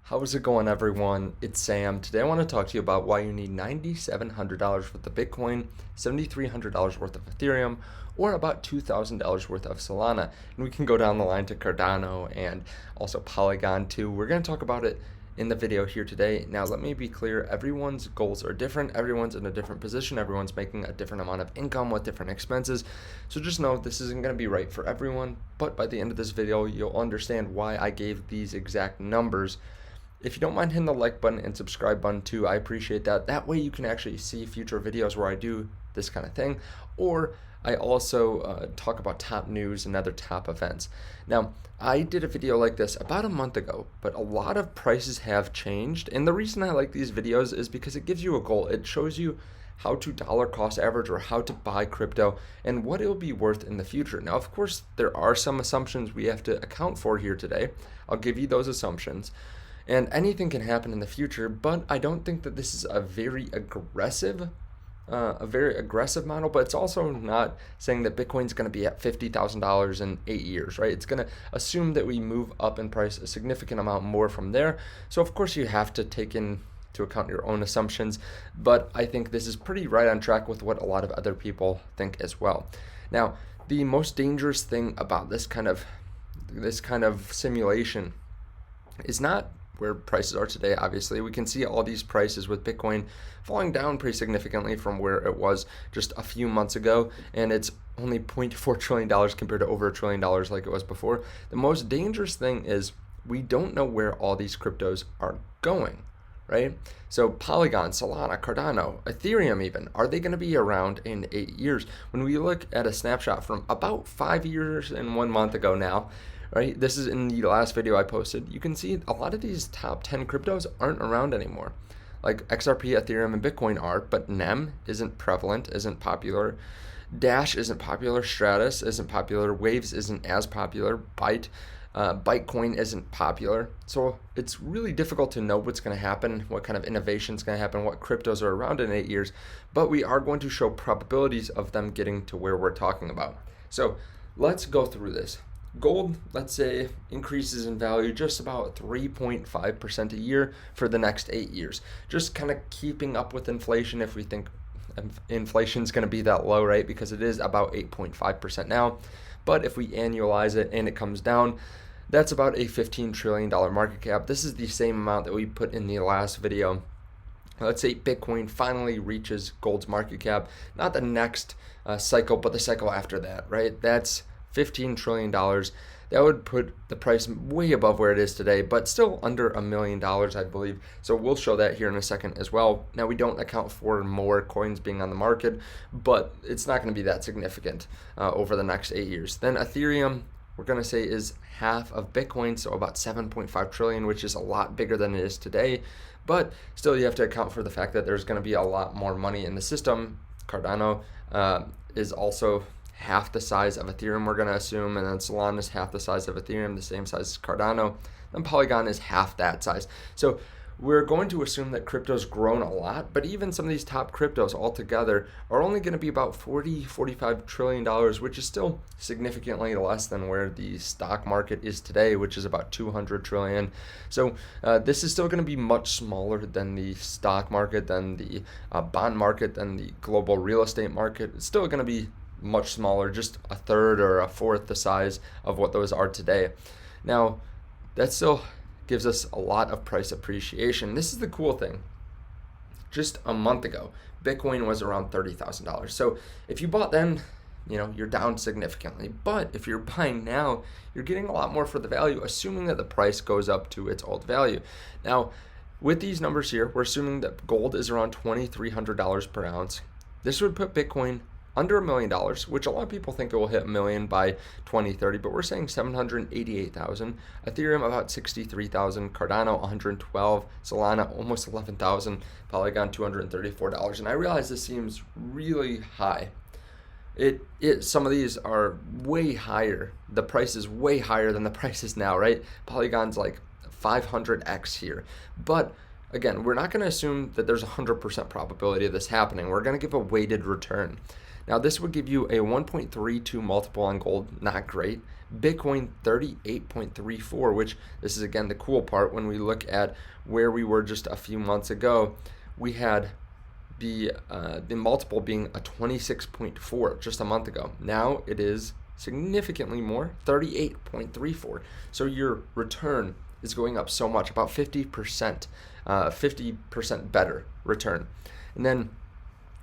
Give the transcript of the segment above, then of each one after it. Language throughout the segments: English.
How's it going, everyone? It's Sam. Today I want to talk to you about why you need $9,700 worth of Bitcoin, $7,300 worth of Ethereum, or about $2,000 worth of Solana. And we can go down the line to Cardano and also Polygon too. We're going to talk about it in the video here today. Now, let me be clear. Everyone's goals are different. Everyone's in a different position. Everyone's making a different amount of income with different expenses. So just know this isn't going to be right for everyone. But by the end of this video, you'll understand why I gave these exact numbers. If you don't mind hitting the like button and subscribe button too, I appreciate that. That way you can actually see future videos where I do this kind of thing, or I also talk about top news and other top events. Now, I did a video like this about a month ago, but a lot of prices have changed, and the reason I like these videos is because it gives you a goal. It shows you how to dollar cost average or how to buy crypto and what it will be worth in the future. Now, of course, there are some assumptions we have to account for here today. I'll give you those assumptions. And anything can happen in the future, but I don't think that this is a very aggressive model, but it's also not saying that Bitcoin's going to be at $50,000 in 8 years, right? It's going to assume that we move up in price a significant amount more from there. So of course you have to take into account your own assumptions, but I think this is pretty right on track with what a lot of other people think as well. Now, the most dangerous thing about this kind of simulation is not where prices are today. Obviously, we can see all these prices with Bitcoin falling down pretty significantly from where it was just a few months ago, and it's only $0.4 trillion compared to over $1 trillion like it was before. The most dangerous thing is we don't know where all these cryptos are going, right? So Polygon, Solana, Cardano, Ethereum even, are they going to be around in 8 years? When we look at a snapshot from about 5 years and 1 month ago now, right? This is in the last video I posted. You can see a lot of these top 10 cryptos aren't around anymore. Like XRP, Ethereum, and Bitcoin are, but NEM isn't prevalent, isn't popular. Dash isn't popular. Stratus isn't popular. Waves isn't as popular. Bytecoin isn't popular. So it's really difficult to know what's going to happen, what kind of innovation is going to happen, what cryptos are around in 8 years, but we are going to show probabilities of them getting to where we're talking about. So let's go through this. Gold, let's say, increases in value just about 3.5% a year for the next 8 years. Just kind of keeping up with inflation if we think inflation is going to be that low, right? Because it is about 8.5% now. But if we annualize it and it comes down, that's about a $15 trillion market cap. This is the same amount that we put in the last video. Let's say Bitcoin finally reaches gold's market cap, not the next cycle, but the cycle after that, right? That's $15 trillion. That would put the price way above where it is today, but still under $1 million, I believe. So we'll show that here in a second as well. Now, we don't account for more coins being on the market, but it's not going to be that significant over the next 8 years. Then Ethereum, we're going to say, is half of Bitcoin, so about 7.5 trillion, which is a lot bigger than it is today. But still, you have to account for the fact that there's going to be a lot more money in the system. Cardano is also half the size of Ethereum, we're going to assume, and then Solana is half the size of Ethereum, the same size as Cardano, and Polygon is half that size. So we're going to assume that crypto's grown a lot, but even some of these top cryptos altogether are only going to be about $45 trillion, which is still significantly less than where the stock market is today, which is about 200 trillion. So this is still going to be much smaller than the stock market, than the bond market, than the global real estate market. It's still going to be much smaller, just a third or a fourth the size of what those are today. Now, that still gives us a lot of price appreciation. This is the cool thing. Just a month ago, Bitcoin was around $30,000. So if you bought then, you're down significantly. But if you're buying now, you're getting a lot more for the value, assuming that the price goes up to its old value. Now, with these numbers here, we're assuming that gold is around $2,300 per ounce. This would put Bitcoin under $1 million, which a lot of people think it will hit $1 million by 2030, but we're saying 788,000. Ethereum about 63,000, Cardano 112, Solana almost 11,000, Polygon $234. And I realize this seems really high. Some of these are way higher. The price is way higher than the price is now, right? Polygon's like 500x here, but again, we're not going to assume that there's 100% probability of this happening. We're going to give a weighted return. Now this would give you a 1.32 multiple on gold, not great. Bitcoin 38.34, which this is again the cool part. When we look at where we were just a few months ago, we had the multiple being a 26.4 just a month ago. Now it is significantly more, 38.34. So your return is going up so much, about 50%, 50% better return. And then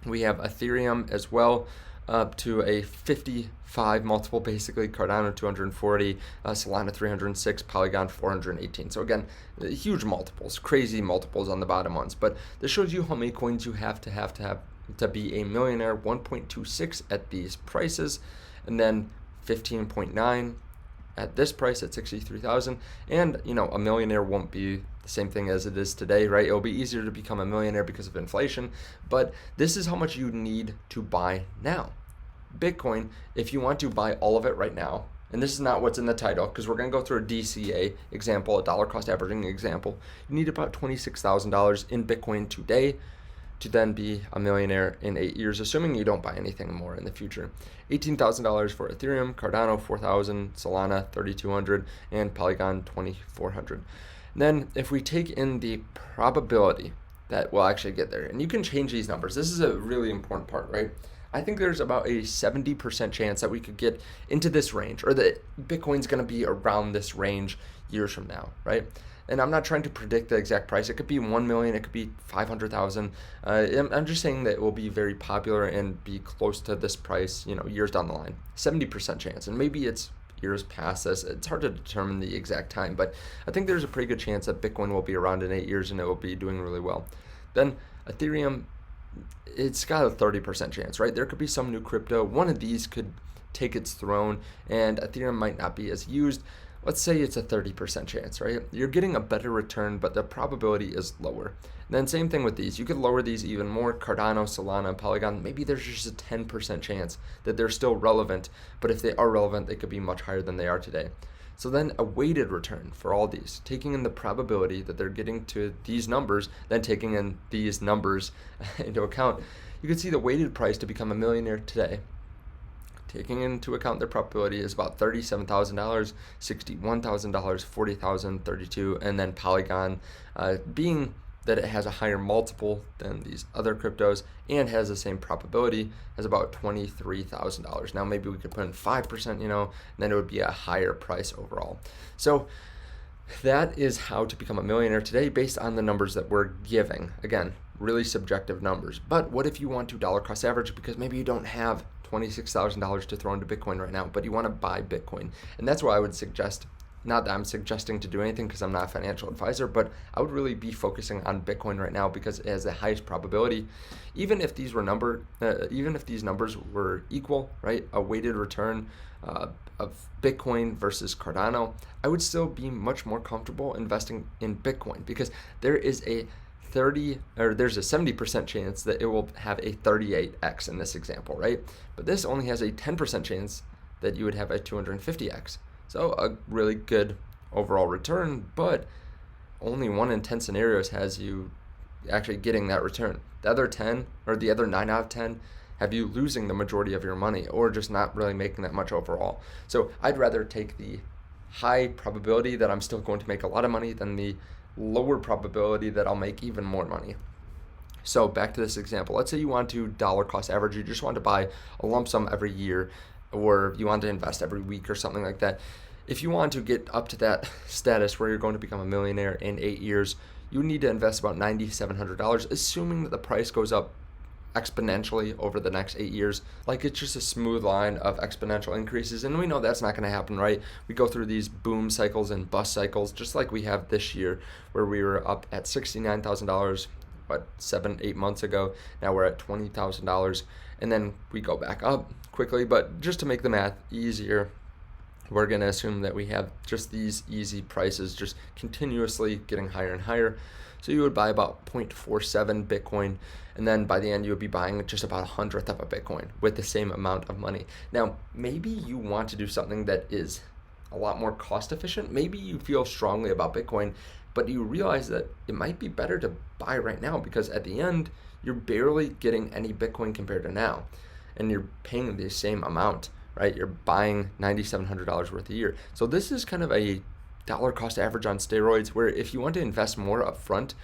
we have Ethereum as well, up to a 55 multiple, basically. Cardano 240, Solana 306, Polygon 418. So again, huge multiples, crazy multiples on the bottom ones. But this shows you how many coins you have to be a millionaire. 1.26 at these prices, and then 15.9 at this price at 63,000. And a millionaire won't be the same thing as it is today, right? It'll be easier to become a millionaire because of inflation, but this is how much you need to buy now. Bitcoin, if you want to buy all of it right now, and this is not what's in the title, because we're going to go through a DCA example, a dollar cost averaging example, you need about $26,000 in Bitcoin today to then be a millionaire in 8 years, assuming you don't buy anything more in the future. $18,000 for Ethereum, Cardano 4,000, Solana 3,200, and Polygon 2,400. Then if we take in the probability that we'll actually get there, and you can change these numbers. This is a really important part, right? I think there's about a 70% chance that we could get into this range, or that Bitcoin's going to be around this range years from now, right? And I'm not trying to predict the exact price. It could be 1 million, it could be 500,000. I'm just saying that it will be very popular and be close to this price, years down the line. 70% chance, and maybe it's years past this. It's hard to determine the exact time, but I think there's a pretty good chance that Bitcoin will be around in 8 years and it will be doing really well. Then Ethereum, it's got a 30% chance, right? There could be some new crypto. One of these could take its throne and Ethereum might not be as used. Let's say it's a 30% chance, right? You're getting a better return, but the probability is lower. And then same thing with these. You could lower these even more. Cardano, Solana, Polygon, maybe there's just a 10% chance that they're still relevant, but if they are relevant, they could be much higher than they are today. So then a weighted return for all these, taking in the probability that they're getting to these numbers, then taking in these numbers into account, you can see the weighted price to become a millionaire today, taking into account their probability, is about $37,000, $61,000, $40,000, $32,000, and then Polygon, being that it has a higher multiple than these other cryptos and has the same probability, has about $23,000. Now maybe we could put in 5%, and then it would be a higher price overall. So that is how to become a millionaire today based on the numbers that we're giving. Again, really subjective numbers. But what if you want to dollar cost average because maybe you don't have $26,000 to throw into Bitcoin right now, but you want to buy Bitcoin? And that's why I would suggest, not that I'm suggesting to do anything because I'm not a financial advisor, but I would really be focusing on Bitcoin right now because it has the highest probability. Even if these numbers were equal, right, a weighted return of Bitcoin versus Cardano, I would still be much more comfortable investing in Bitcoin because there's a 70% chance that it will have a 38x in this example, right? But this only has a 10% chance that you would have a 250x. So a really good overall return, but only 1 in 10 scenarios has you actually getting that return. The other 10, or the other 9 out of 10, have you losing the majority of your money or just not really making that much overall. So I'd rather take the high probability that I'm still going to make a lot of money than the lower probability that I'll make even more money. So back to this example. Let's say you want to dollar cost average. You just want to buy a lump sum every year, or you want to invest every week or something like that. If you want to get up to that status where you're going to become a millionaire in 8 years, you need to invest about $9,700, assuming that the price goes up exponentially over the next 8 years. Like, it's just a smooth line of exponential increases, and we know that's not going to happen, right? We go through these boom cycles and bust cycles, just like we have this year, where we were up at $69,000 7-8 months ago. Now we're at $20,000, and then we go back up quickly. But just to make the math easier, we're going to assume that we have just these easy prices just continuously getting higher and higher. So you would buy about 0.47 Bitcoin, and then by the end you would be buying just about 100th of a Bitcoin with the same amount of money. Now, maybe you want to do something that is a lot more cost efficient. Maybe you feel strongly about Bitcoin, but you realize that it might be better to buy right now because at the end, you're barely getting any Bitcoin compared to now. and you're paying the same amount, right? You're buying $9,700 worth a year. So this is kind of a dollar cost average on steroids, where if you want to invest more upfront,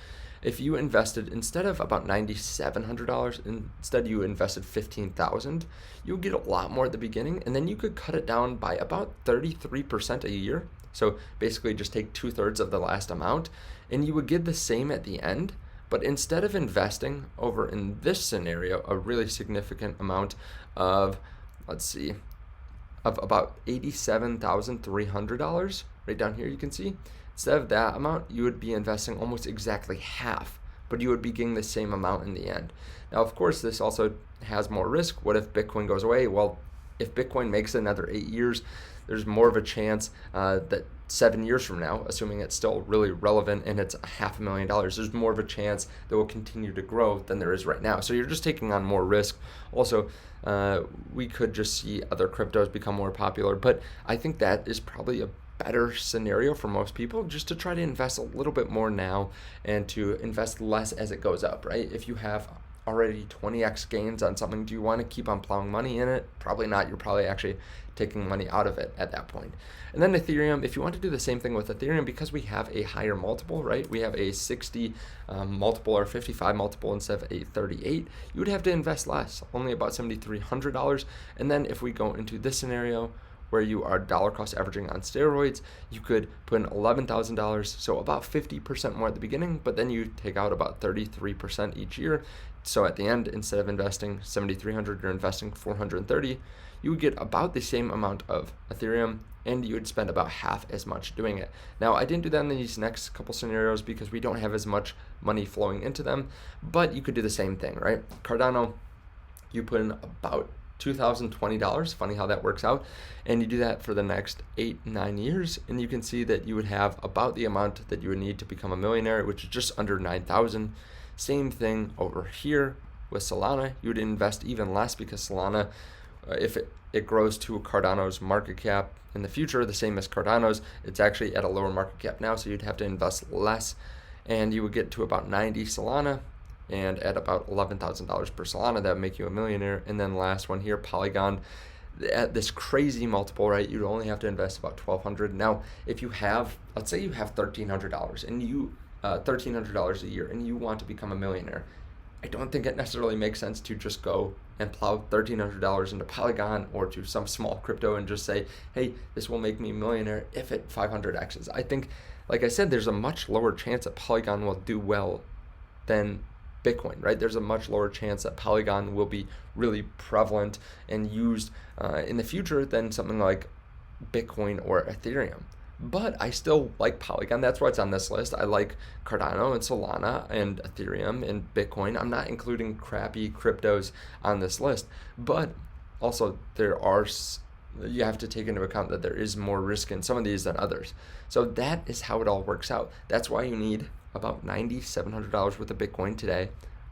if you invested, instead of about $9,700, instead you invested $15,000, you would get a lot more at the beginning, and then you could cut it down by about 33% a year. So basically just take 2/3 of the last amount, and you would get the same at the end. But instead of investing over in this scenario a really significant amount of, let's see, of about $87,300, right down here you can see, instead of that amount, you would be investing almost exactly half, but you would be getting the same amount in the end. Now, of course, this also has more risk. What if Bitcoin goes away? Well, if Bitcoin makes another 8 years, there's more of a chance that 7 years from now, assuming it's still really relevant and it's $500,000, there's more of a chance that will continue to grow than there is right now. So you're just taking on more risk. Also, we could just see other cryptos become more popular, but I think that is probably a better scenario for most people, just to try to invest a little bit more now and to invest less as it goes up, right? If you have already 20x gains on something, do you want to keep on plowing money in it? Probably not. You're probably actually taking money out of it at that point. And then Ethereum, if you want to do the same thing with Ethereum, because we have a higher multiple, right? We have a 60 multiple or 55 multiple instead of a 38, you would have to invest less, only about $7,300. And then if we go into this scenario, where you are dollar cost averaging on steroids, you could put in $11,000, so about 50% more at the beginning, but then you take out about 33% each year. So at the end, instead of investing $7,300, you're investing $430. You would get about the same amount of Ethereum, and you would spend about half as much doing it. Now, I didn't do that in these next couple scenarios because we don't have as much money flowing into them, but you could do the same thing, right? Cardano, you put in about $2,020. Funny how that works out. And you do that for the next 8-9 years, and you can see that you would have about the amount that you would need to become a millionaire, which is just under 9,000. Same thing over here with Solana. You would invest even less because Solana, if it grows to Cardano's market cap in the future, the same as Cardano's, it's actually at a lower market cap now, so you'd have to invest less, and you would get to about 90 Solana. And at about $11,000 per Solana, that would make you a millionaire. And then last one here, Polygon, at this crazy multiple, right? You'd only have to invest about $1,200. Now, if you have, let's say you have $1,300 and you $1,300 a year, and you want to become a millionaire, I don't think it necessarily makes sense to just go and plow $1,300 into Polygon or to some small crypto and just say, hey, this will make me a millionaire if it 500x's. I think, like I said, there's a much lower chance that Polygon will do well than Bitcoin, right? There's a much lower chance that Polygon will be really prevalent and used in the future than something like Bitcoin or Ethereum. But I still like Polygon. That's why it's on this list. I like Cardano and Solana and Ethereum and Bitcoin. I'm not including crappy cryptos on this list, but also you have to take into account that there is more risk in some of these than others. So that is how it all works out. That's why you need about $9,700 worth of Bitcoin today,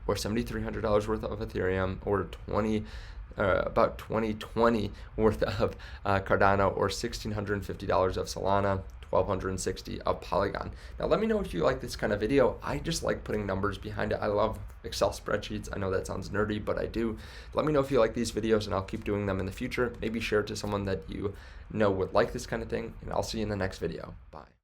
or $7,300 worth of Ethereum, or about $2,020 worth of Cardano, or $1,650 of Solana, $1,260 of Polygon. Now let me know if you like this kind of video. I just like putting numbers behind it. I love Excel spreadsheets. I know that sounds nerdy, but I do. Let me know if you like these videos, and I'll keep doing them in the future. Maybe share it to someone that you know would like this kind of thing, and I'll see you in the next video. Bye.